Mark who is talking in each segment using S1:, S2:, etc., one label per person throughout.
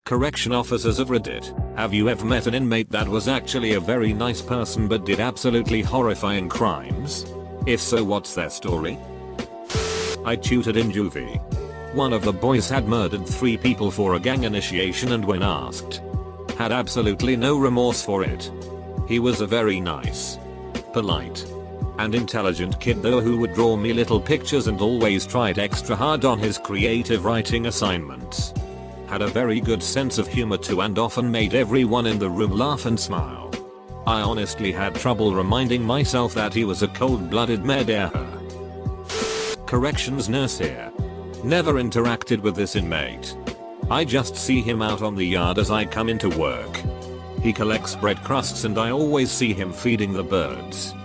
S1: Correction officers of Reddit, have you ever met an inmate that was actually a very nice person but did absolutely horrifying crimes? If so, what's their story? I tutored in juvie. One of the boys had murdered 3 people for a gang initiation and when asked, had absolutely no remorse for it. He was a very nice, polite, and intelligent kid though who would draw me little pictures and always tried extra hard on his creative writing assignments. Had a very good sense of humor too and often made everyone in the room laugh and smile. I honestly had trouble reminding myself that he was a cold-blooded murderer. Corrections nurse here. Never interacted with this inmate. I just see him out on the yard as I come into work. He collects bread crusts and I always see him feeding the birds.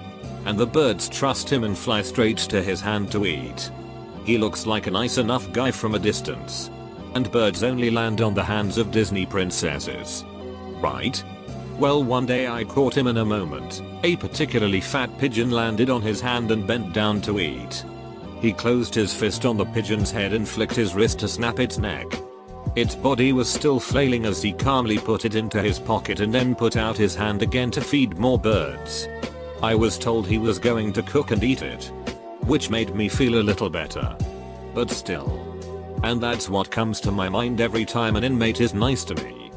S1: And the birds trust him and fly straight to his hand to eat. He looks like a nice enough guy from a distance. And birds only land on the hands of Disney princesses. Right? Well, one day I caught him in a moment. A particularly fat pigeon landed on his hand and bent down to eat. He closed his fist on the pigeon's head and flicked his wrist to snap its neck. Its body was still flailing as he calmly put it into his pocket and then put out his hand again to feed more birds. I was told he was going to cook and eat it, which made me feel a little better. But still. And that's what comes to my mind every time an inmate is nice to me.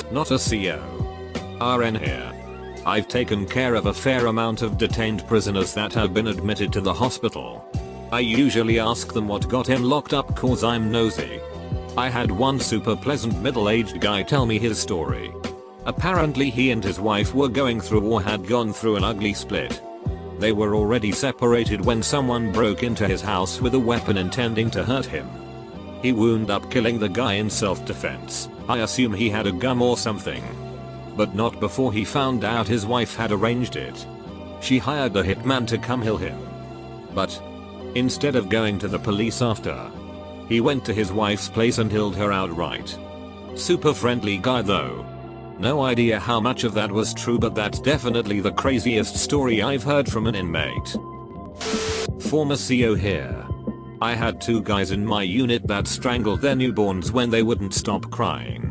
S1: Not a CO. RN here. I've taken care of a fair amount of detained prisoners that have been admitted to the hospital. I usually ask them what got him locked up cause I'm nosy. I had one super pleasant middle-aged guy tell me his story. Apparently he and his wife were going through or had gone through an ugly split. They were already separated when someone broke into his house with a weapon intending to hurt him. He wound up killing the guy in self-defense. I assume he had a gun or something. But not before he found out his wife had arranged it. She hired the hitman to come kill him. But instead of going to the police after, he went to his wife's place and killed her outright. Super friendly guy though. No idea how much of that was true, but that's definitely the craziest story I've heard from an inmate. Former CO here. I had 2 guys in my unit that strangled their newborns when they wouldn't stop crying.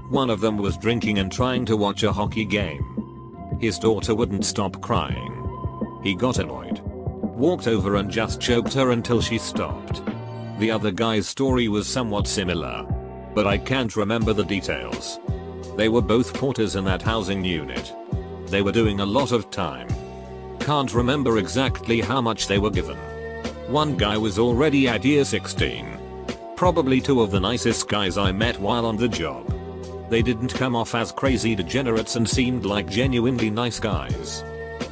S1: One of them was drinking and trying to watch a hockey game. His daughter wouldn't stop crying. He got annoyed, walked over and just choked her until she stopped. The other guy's story was somewhat similar, but I can't remember the details. They were both porters in that housing unit. They were doing a lot of time. Can't remember exactly how much they were given. One guy was already at year 16. Probably 2 of the nicest guys I met while on the job. They didn't come off as crazy degenerates and seemed like genuinely nice guys.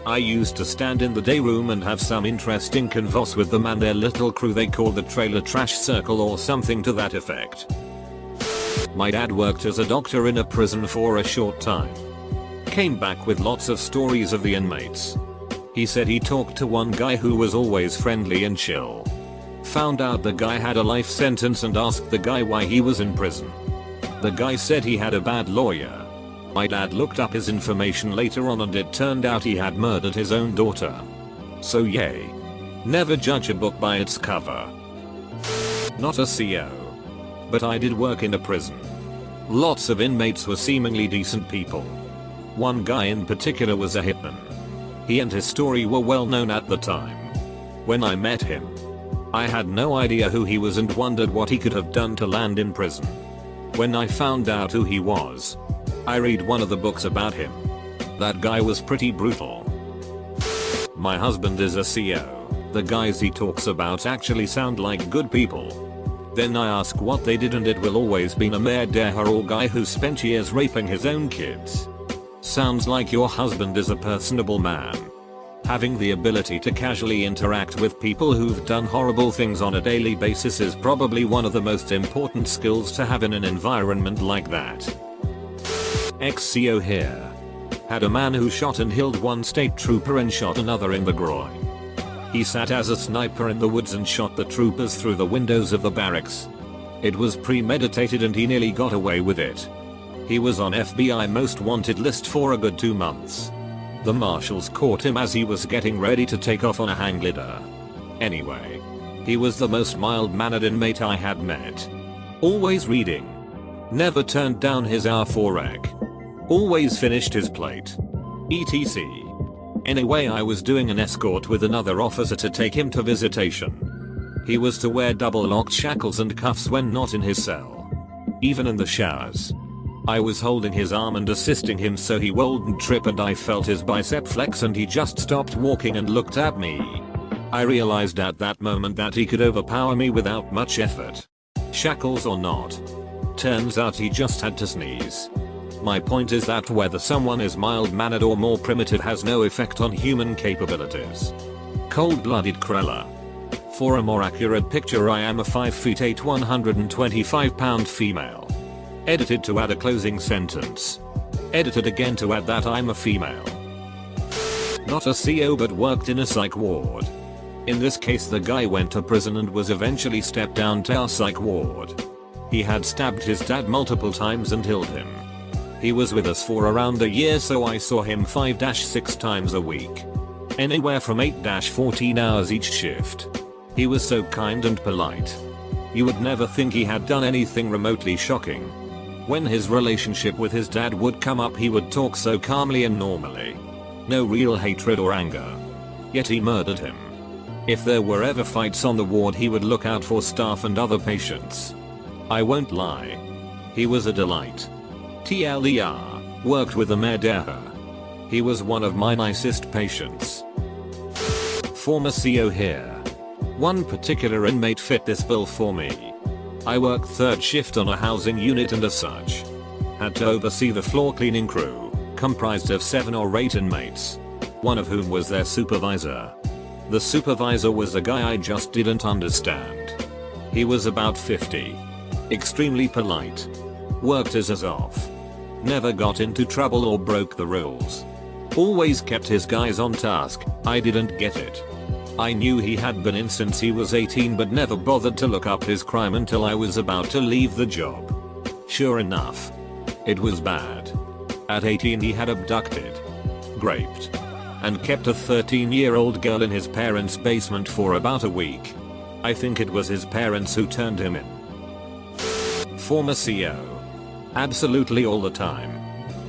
S1: I used to stand in the day room and have some interesting convos with them and their little crew they called the trailer trash circle or something to that effect. My dad worked as a doctor in a prison for a short time. Came back with lots of stories of the inmates. He said he talked to one guy who was always friendly and chill. Found out the guy had a life sentence and asked the guy why he was in prison. The guy said he had a bad lawyer. My dad looked up his information later on and it turned out he had murdered his own daughter. So yay. Never judge a book by its cover. Not a CO. But I did work in a prison. Lots of inmates were seemingly decent people. One guy in particular was a hitman. He and his story were well known at the time. When I met him, I had no idea who he was and wondered what he could have done to land in prison. When I found out who he was, I read one of the books about him. That guy was pretty brutal. My husband is a CO. The guys he talks about actually sound like good people. Then I ask what they did and it will always be a murderer or guy who spent years raping his own kids. Sounds like your husband is a personable man. Having the ability to casually interact with people who've done horrible things on a daily basis is probably one of the most important skills to have in an environment like that. Ex-CO here. Had a man who shot and killed one state trooper and shot another in the groin. He sat as a sniper in the woods and shot the troopers through the windows of the barracks. It was premeditated and he nearly got away with it. He was on FBI most wanted list for a good 2 months. The marshals caught him as he was getting ready to take off on a hang glider. Anyway, he was the most mild-mannered inmate I had met. Always reading. Never turned down his hour for egg. Always finished his plate. etc. Anyway, I was doing an escort with another officer to take him to visitation. He was to wear double locked shackles and cuffs when not in his cell. Even in the showers. I was holding his arm and assisting him so he wouldn't trip, and I felt his bicep flex and he just stopped walking and looked at me. I realized at that moment that he could overpower me without much effort. Shackles or not. Turns out he just had to sneeze. My point is that whether someone is mild-mannered or more primitive has no effect on human capabilities. Cold-blooded Krella. For a more accurate picture, I am a 5 feet 8 125 pound female. Edited to add a closing sentence. Edited again to add that I'm a female. Not a CO but worked in a psych ward. In this case the guy went to prison and was eventually stepped down to our psych ward. He had stabbed his dad multiple times and killed him. He was with us for around a year, so I saw him 5-6 times a week. Anywhere from 8-14 hours each shift. He was so kind and polite. You would never think he had done anything remotely shocking. When his relationship with his dad would come up, he would talk so calmly and normally. No real hatred or anger. Yet he murdered him. If there were ever fights on the ward, he would look out for staff and other patients. I won't lie. He was a delight. TLDR, worked with a Medera. He was one of my nicest patients. Former CO here. One particular inmate fit this bill for me. I worked third shift on a housing unit and as such had to oversee the floor cleaning crew, comprised of 7 or 8 inmates, one of whom was their supervisor. The supervisor was a guy I just didn't understand. He was about 50. Extremely polite. Worked his ass off. Never got into trouble or broke the rules. Always kept his guys on task. I didn't get it. I knew he had been in since he was 18 but never bothered to look up his crime until I was about to leave the job. Sure enough. It was bad. At 18 he had abducted, raped, and kept a 13-year-old girl in his parents' basement for about a week. I think it was his parents who turned him in. Former CO. Absolutely all the time.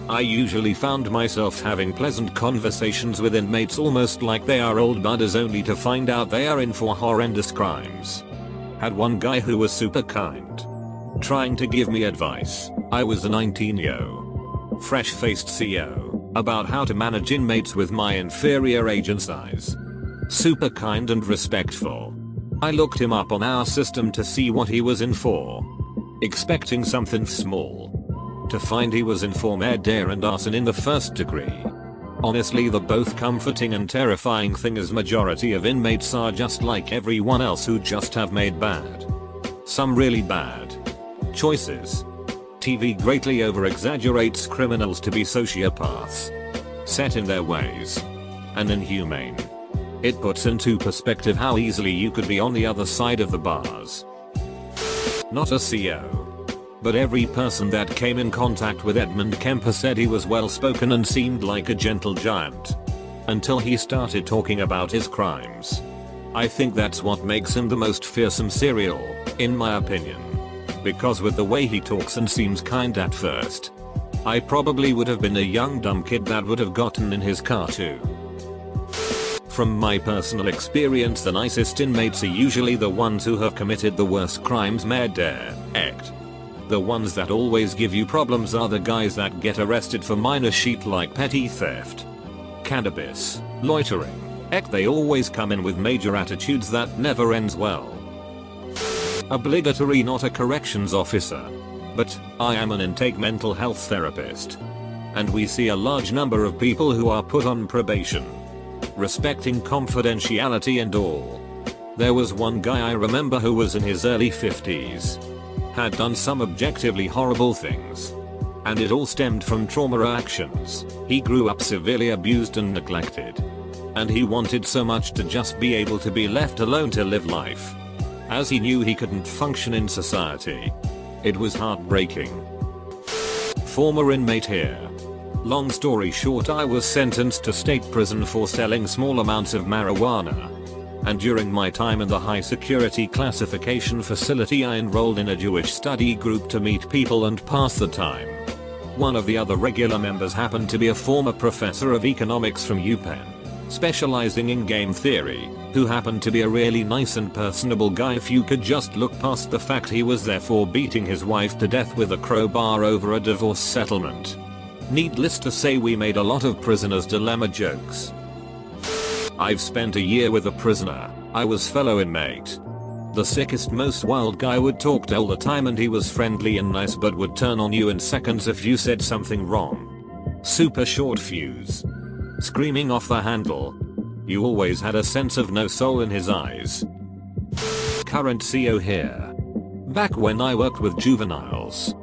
S1: I usually found myself having pleasant conversations with inmates almost like they are old buddies, only to find out they are in for horrendous crimes. Had one guy who was super kind. Trying to give me advice. I was a 19-yo. Fresh-faced CO. About how to manage inmates with my inferior agent size. Super kind and respectful. I looked him up on our system to see what he was in for. Expecting something small. To find he was in for murder and arson in the first degree. Honestly, the both comforting and terrifying thing is majority of inmates are just like everyone else who just have made bad. Some really bad choices. TV greatly over-exaggerates criminals to be sociopaths. Set in their ways. And inhumane. It puts into perspective how easily you could be on the other side of the bars. Not a CO. But every person that came in contact with Edmund Kemper said he was well spoken and seemed like a gentle giant. Until he started talking about his crimes. I think that's what makes him the most fearsome serial, in my opinion. Because with the way he talks and seems kind at first, I probably would have been a young dumb kid that would have gotten in his car too. From my personal experience, the nicest inmates are usually the ones who have committed the worst crimes. Murder, act. The ones that always give you problems are the guys that get arrested for minor shit like petty theft, cannabis, loitering. They always come in with major attitudes that never ends well. Obligatory, not a corrections officer. But I am an intake mental health therapist. And we see a large number of people who are put on probation. Respecting confidentiality and all. There was one guy I remember who was in his early 50s. Had done some objectively horrible things. And it all stemmed from trauma actions. He grew up severely abused and neglected. And he wanted so much to just be able to be left alone to live life. As he knew he couldn't function in society. It was heartbreaking. Former inmate here. Long story short, I was sentenced to state prison for selling small amounts of marijuana. And during my time in the high security classification facility, I enrolled in a Jewish study group to meet people and pass the time. One of the other regular members happened to be a former professor of economics from UPenn, specializing in game theory, who happened to be a really nice and personable guy if you could just look past the fact he was therefore beating his wife to death with a crowbar over a divorce settlement. Needless to say, we made a lot of prisoner's dilemma jokes. I've spent a year with a prisoner. I was fellow inmate. The sickest, most wild guy would talk all the time, and he was friendly and nice but would turn on you in seconds if you said something wrong. Super short fuse. Screaming off the handle. You always had a sense of no soul in his eyes. Current CO here. Back when I worked with juveniles,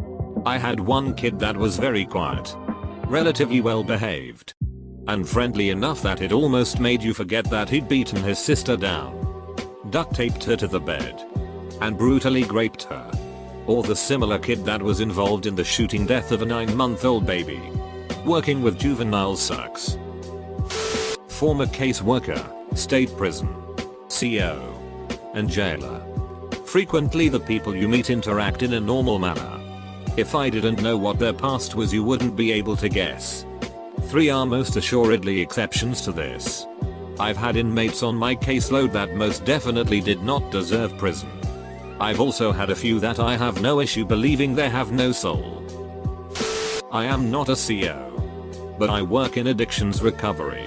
S1: I had one kid that was very quiet, relatively well behaved, and friendly enough that it almost made you forget that he'd beaten his sister down, duct taped her to the bed, and brutally raped her. Or the similar kid that was involved in the shooting death of a 9-month-old baby. Working with juveniles sucks. Former caseworker, state prison, CO, and jailer. Frequently the people you meet interact in a normal manner. If I didn't know what their past was, you wouldn't be able to guess. 3 are most assuredly exceptions to this. I've had inmates on my caseload that most definitely did not deserve prison. I've also had a few that I have no issue believing they have no soul. I am not a CO, but I work in addictions recovery.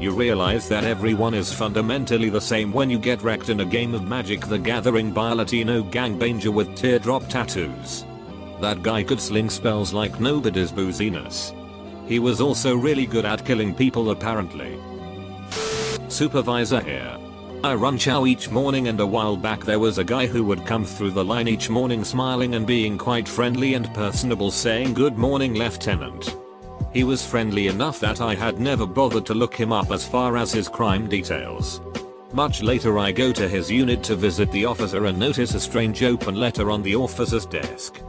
S1: You realize that everyone is fundamentally the same when you get wrecked in a game of Magic the Gathering by a Latino gangbanger with teardrop tattoos. That guy could sling spells like nobody's booziness. He was also really good at killing people apparently. Supervisor here. I run chow each morning, and a while back there was a guy who would come through the line each morning smiling and being quite friendly and personable, saying "Good morning, Lieutenant." He was friendly enough that I had never bothered to look him up as far as his crime details. Much later I go to his unit to visit the officer and notice a strange open letter on the officer's desk.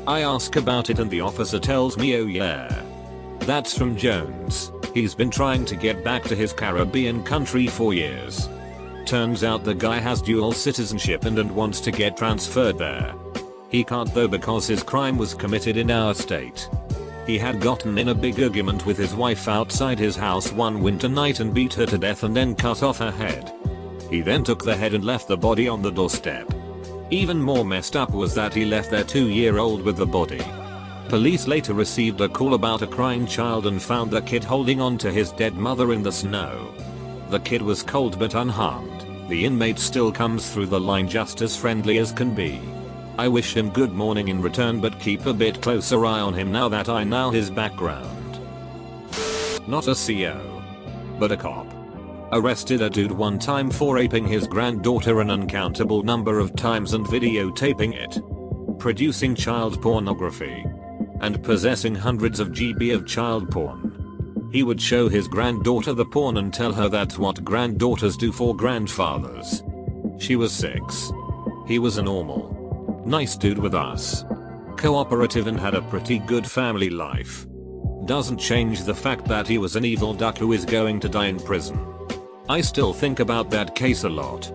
S1: I ask about it and the officer tells me, "Oh yeah, that's from Jones. He's been trying to get back to his Caribbean country for years. Turns out the guy has dual citizenship and wants to get transferred there. He can't though because his crime was committed in our state. He had gotten in a big argument with his wife outside his house one winter night and beat her to death and then cut off her head. He then took the head and left the body on the doorstep. Even more messed up was that he left their 2-year-old with the body. Police later received a call about a crying child and found the kid holding on to his dead mother in the snow. The kid was cold but unharmed. The inmate still comes through the line just as friendly as can be. I wish him good morning in return, but keep a bit closer eye on him now that I know his background. Not a CO, but a cop. Arrested a dude one time for raping his granddaughter an uncountable number of times and videotaping it, producing child pornography, and possessing hundreds of GB of child porn. He would show his granddaughter the porn and tell her that's what granddaughters do for grandfathers. She was 6. He was a normal, nice dude with us. Cooperative and had a pretty good family life. Doesn't change the fact that he was an evil duck who is going to die in prison. I still think about that case a lot.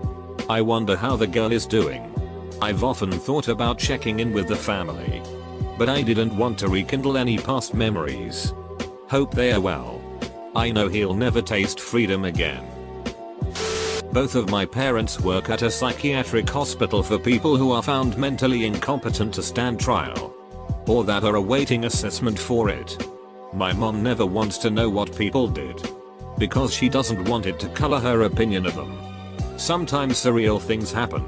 S1: I wonder how the girl is doing. I've often thought about checking in with the family, but I didn't want to rekindle any past memories. Hope they are well. I know he'll never taste freedom again. Both of my parents work at a psychiatric hospital for people who are found mentally incompetent to stand trial, or that are awaiting assessment for it. My mom never wants to know what people did, because she doesn't want it to color her opinion of them. Sometimes surreal things happen.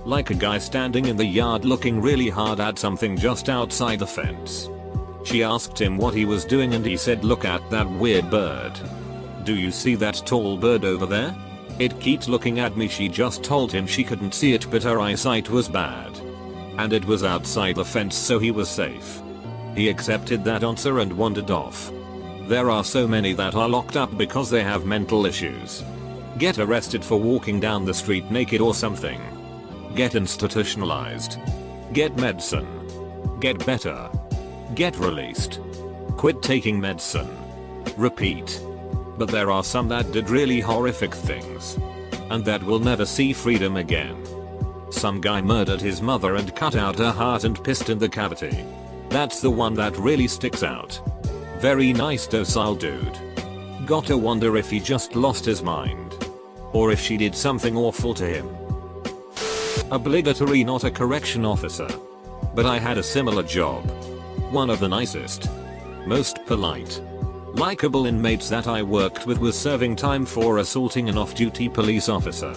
S1: Like a guy standing in the yard looking really hard at something just outside the fence. She asked him what he was doing and he said, "Look at that weird bird. Do you see that tall bird over there? It keeps looking at me." She just told him she couldn't see it, but her eyesight was bad. And it was outside the fence, so he was safe. He accepted that answer and wandered off. There are so many that are locked up because they have mental issues. Get arrested for walking down the street naked or something. Get institutionalized. Get medicine. Get better. Get released. Quit taking medicine. Repeat. But there are some that did really horrific things. and that we'll never see freedom again. Some guy murdered his mother and cut out her heart and pissed in the cavity. That's the one that really sticks out. Very nice docile dude. Gotta wonder if he just lost his mind. Or if she did something awful to him. Obligatory, not a correction officer. But I had a similar job. One of the nicest, most polite, likable inmates that I worked with was serving time for assaulting an off-duty police officer.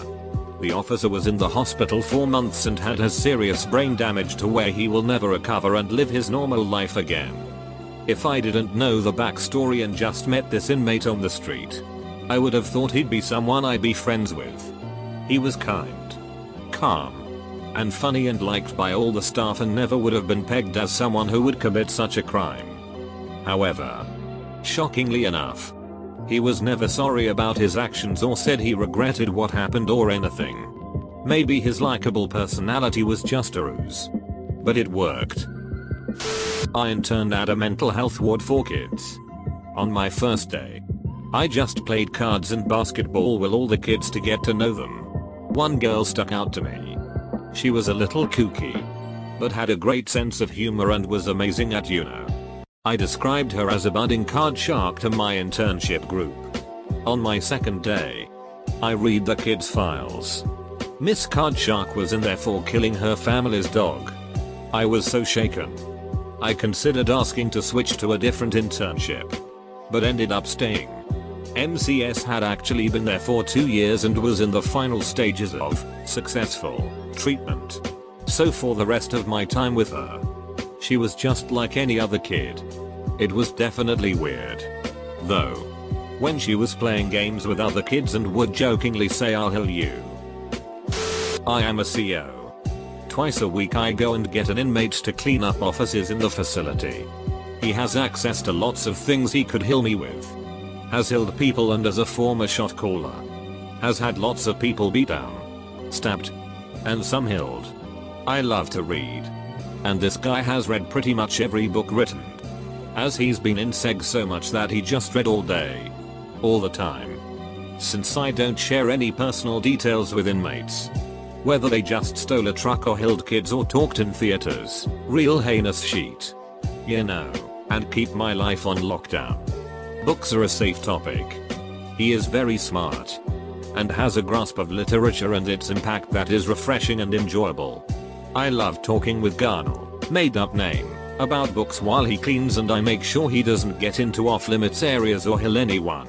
S1: The officer was in the hospital for months and had serious brain damage to where he will never recover and live his normal life again. If I didn't know the backstory and just met this inmate on the street, I would have thought he'd be someone I'd be friends with. He was kind, calm, and funny and liked by all the staff and never would have been pegged as someone who would commit such a crime. However, shockingly enough, he was never sorry about his actions or said he regretted what happened or anything. Maybe his likable personality was just a ruse. But it worked. I interned at a mental health ward for kids. On my first day, I just played cards and basketball with all the kids to get to know them. One girl stuck out to me. She was a little kooky, but had a great sense of humor and was amazing at I described her as a budding card shark to my internship group. On my second day, I read the kids' files. Miss Card Shark was in there for killing her family's dog. I was so shaken. I considered asking to switch to a different internship, but ended up staying. MCS had actually been there for 2 years and was in the final stages of successful treatment. So for the rest of my time with her, she was just like any other kid. It was definitely weird, though, when she was playing games with other kids and would jokingly say "I'll heal you." I am a CO. Twice a week I go and get an inmate to clean up offices in the facility. He has access to lots of things he could heal me with. Has healed people and as a former shot caller, has had lots of people beat down, stabbed, and some healed. I love to read. And this guy has read pretty much every book written. As he's been in seg so much that he just read all day. All the time. Since I don't share any personal details with inmates. Whether they just stole a truck or held kids or talked in theaters. Real heinous shit. You know. And keep my life on lockdown. Books are a safe topic. He is very smart. And has a grasp of literature and its impact that is refreshing and enjoyable. I love talking with Garnell, made up name, about books while he cleans and I make sure he doesn't get into off-limits areas or heal anyone.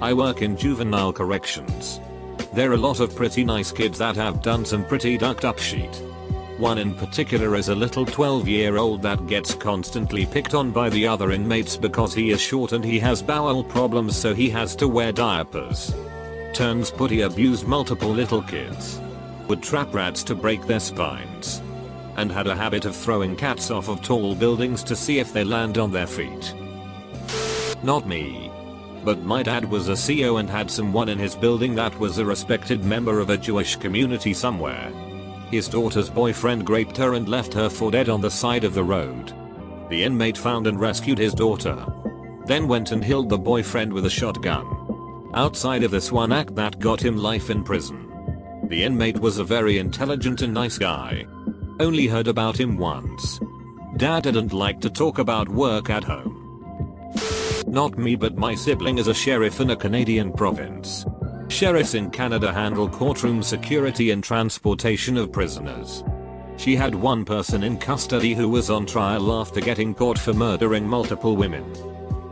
S1: I work in juvenile corrections. There are a lot of pretty nice kids that have done some pretty ducked up shit. One in particular is a little 12-year-old that gets constantly picked on by the other inmates because he is short and he has bowel problems so he has to wear diapers. Turns putty abused multiple little kids. Would trap rats to break their spines. And had a habit of throwing cats off of tall buildings to see if they land on their feet. Not me. But my dad was a CO and had someone in his building that was a respected member of a Jewish community somewhere. His daughter's boyfriend raped her and left her for dead on the side of the road. The inmate found and rescued his daughter. Then went and killed the boyfriend with a shotgun. Outside of this one act that got him life in prison. The inmate was a very intelligent and nice guy. Only heard about him once. Dad didn't like to talk about work at home. Not me, but my sibling is a sheriff in a Canadian province. Sheriffs in Canada handle courtroom security and transportation of prisoners. She had one person in custody who was on trial after getting caught for murdering multiple women.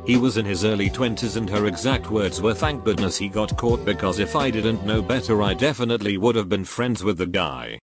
S1: He was in his early 20s and her exact words were, "Thank goodness he got caught because if I didn't know better I definitely would have been friends with the guy."